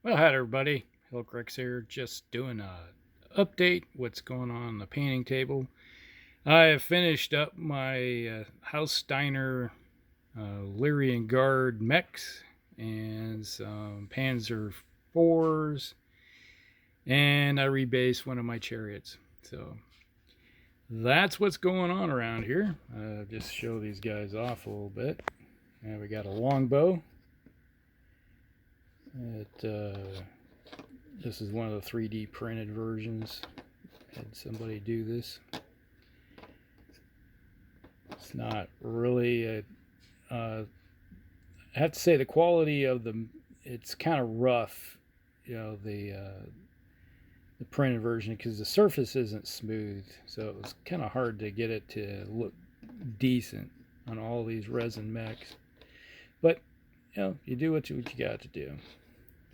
Well, hi everybody. Hillcrix here, just doing a update. What's going on the painting table? I have finished up my House Steiner Lyran Guard Mechs and some Panzer fours, and I rebased one of my chariots. So that's what's going on around here. Just show these guys off a little bit. And we got a longbow. This is one of the 3D printed versions. Had somebody do this. It's not really I have to say the quality of it's kind of rough, the printed version, because the surface isn't smooth, so it was kind of hard to get it to look decent on all these resin mechs. But you do what you got to do.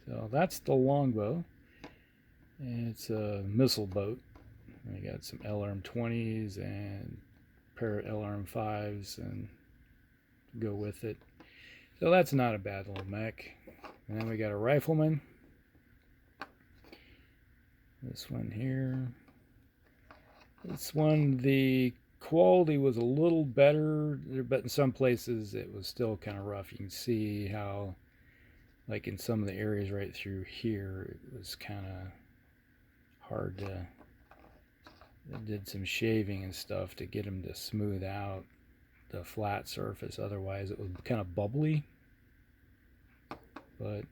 So that's the longbow. And it's a missile boat. We got some LRM-20s and a pair of LRM-5s and go with it. So that's not a bad little mech. And then we got a rifleman. This one here. This one, the quality was a little better, but in some places it was still kind of rough. You can see how, like in some of the areas right through here, it was kind of hard to. I did some shaving and stuff to get them to smooth out the flat surface. Otherwise, it was kind of bubbly, but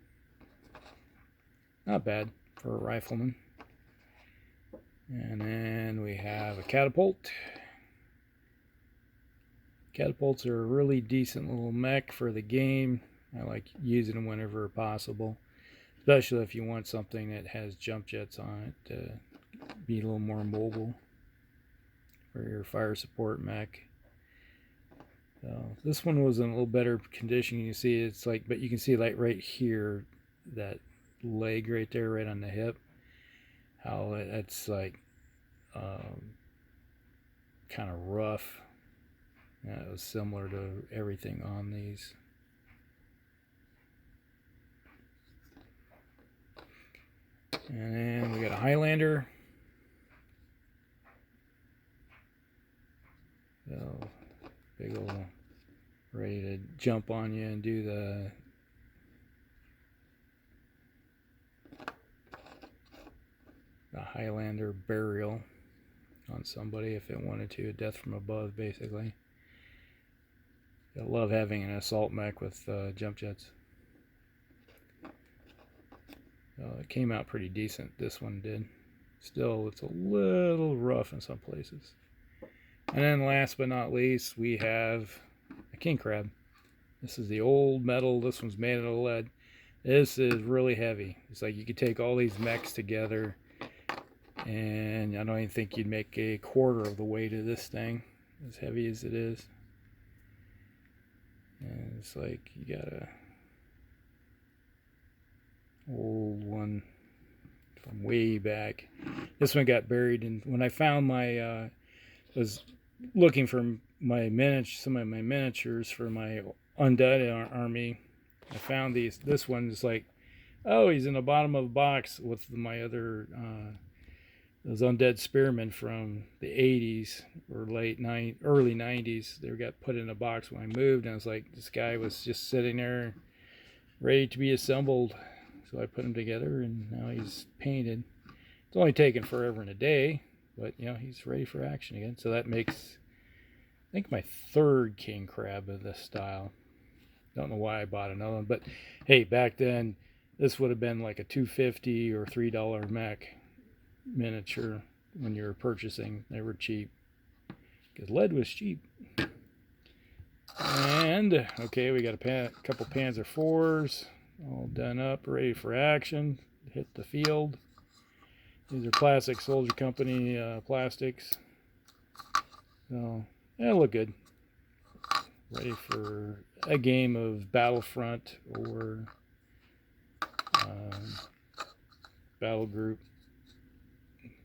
not bad for a rifleman. And then we have a catapult. Catapults are a really decent little mech for the game. I like using them whenever possible, especially if you want something that has jump jets on it to be a little more mobile for your fire support mech. So this one was in a little better condition. You can see it's like, but you can see like right here, that leg right there, right on the hip, how it's like kind of rough. Yeah, it was similar to everything on these. And then we got a Highlander. So big old, ready to jump on you and do the Highlander burial on somebody if it wanted to, death from above basically. I love having an assault mech with jump jets. It came out pretty decent, this one did. Still, it's a little rough in some places. And then last but not least, we have a king crab. This is the old metal. This one's made out of lead. This is really heavy. It's like you could take all these mechs together, and I don't even think you'd make a quarter of the weight of this thing, as heavy as it is. And it's like you got a old one from way back. This one got buried, and when I found my was looking for some of my miniatures for my undead army, I found this one is like, oh, he's in the bottom of the box with my other those undead spearmen from the 80s or early 90s. They got put in a box when I moved, and I was like, this guy was just sitting there ready to be assembled. So I put him together, and now he's painted. It's only taken forever and a day, but he's ready for action again. So that makes, I think, my third king crab of this style. Don't know why I bought another one, but hey, back then this would have been like a $2.50 or $3 mech miniature when you were purchasing. They were cheap because lead was cheap. And okay, we got a couple Panzer fours all done up, ready for action. Hit the field. These are classic Soldier Company plastics. So they look good. Ready for a game of Battlefront or Battle Group,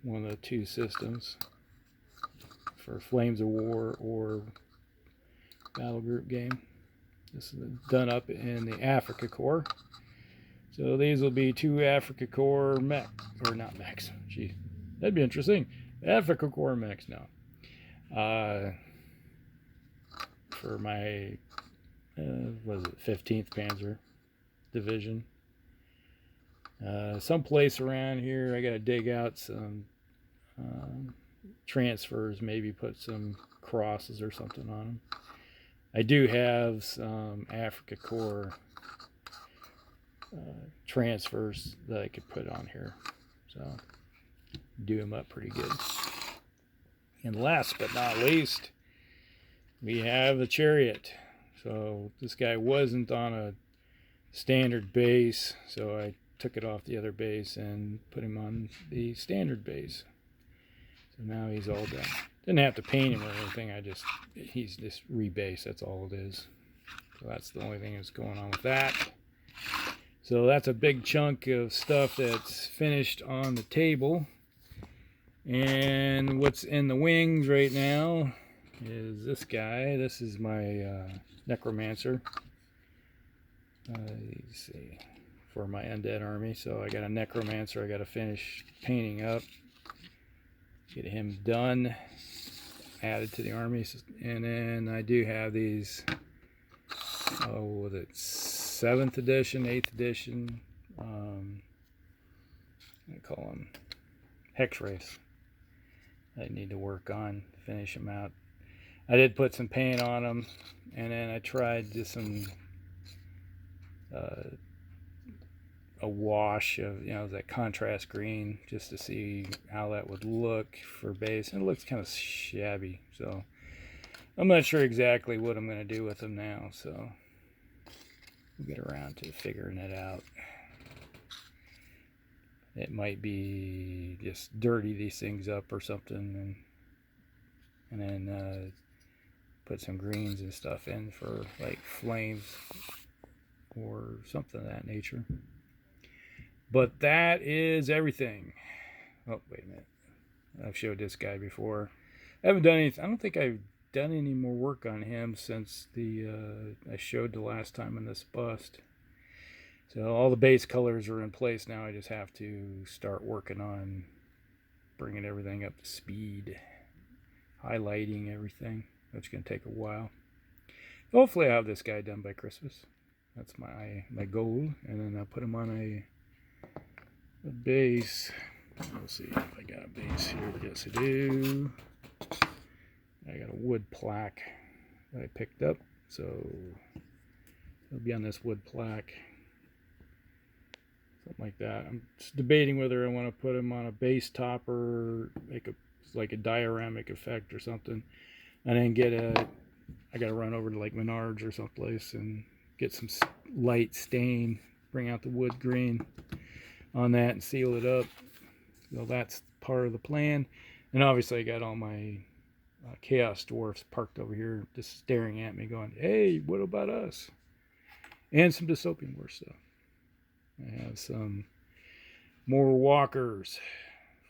one of the two systems for Flames of War or Battle Group game. This is done up in the Afrikakorp. So these will be 2 Afrikakorp mech, or not mechs. Gee, that'd be interesting. Afrikakorp mechs now. For my, what is it, 15th Panzer Division. Someplace around here, I gotta dig out some transfers, maybe put some crosses or something on them. I do have some Afrikakorp transfers that I could put on here, so do them up pretty good. And last but not least, we have the chariot. So this guy wasn't on a standard base, so I took it off the other base and put him on the standard base. So now he's all done. Didn't have to paint him or anything. He's just rebased. That's all it is. So that's the only thing that's going on with that. So that's a big chunk of stuff that's finished on the table. And what's in the wings right now is this guy. This is my Necromancer. Let's see. For my undead army. So I got a Necromancer I got to finish painting up. Get him done. Added to the army. And then I do have these, what was it, 7th edition, 8th edition, I call them Hex Race. I need to work on, finish them out. I did put some paint on them, and then I tried just some a wash of, that contrast green, just to see how that would look for base. And it looks kind of shabby, so I'm not sure exactly what I'm going to do with them now, so we'll get around to figuring it out. It might be just dirty these things up or something, and then put some greens and stuff in for like flames or something of that nature. But that is everything. Oh, wait a minute. I've showed this guy before. I haven't done anything. I don't think I've done any more work on him since I showed the last time in this bust. So all the base colors are in place now. I just have to start working on bringing everything up to speed, highlighting everything. That's going to take a while. Hopefully I'll have this guy done by Christmas. That's my goal. And then I'll put him on a base. Let's see if I got a base here. Yes, I do. I got a wood plaque that I picked up, so it'll be on this wood plaque, something like that. I'm just debating whether I want to put him on a base topper, make like a dioramic effect or something, and then I got to run over to like Menards or someplace and get some light stain, bring out the wood green on that and seal it up. So that's part of the plan. And obviously I got all my Chaos Dwarfs parked over here just staring at me going, hey, what about us? And some Dystopian War stuff. I have some more walkers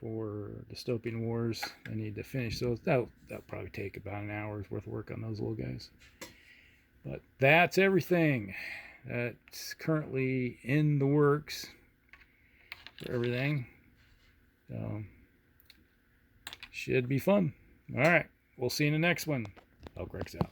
for Dystopian Wars. I need to finish those. That'll probably take about an hour's worth of work on those little guys. But that's everything that's currently in the works for everything. So, should be fun. All right. We'll see you in the next one. Elk Rex out.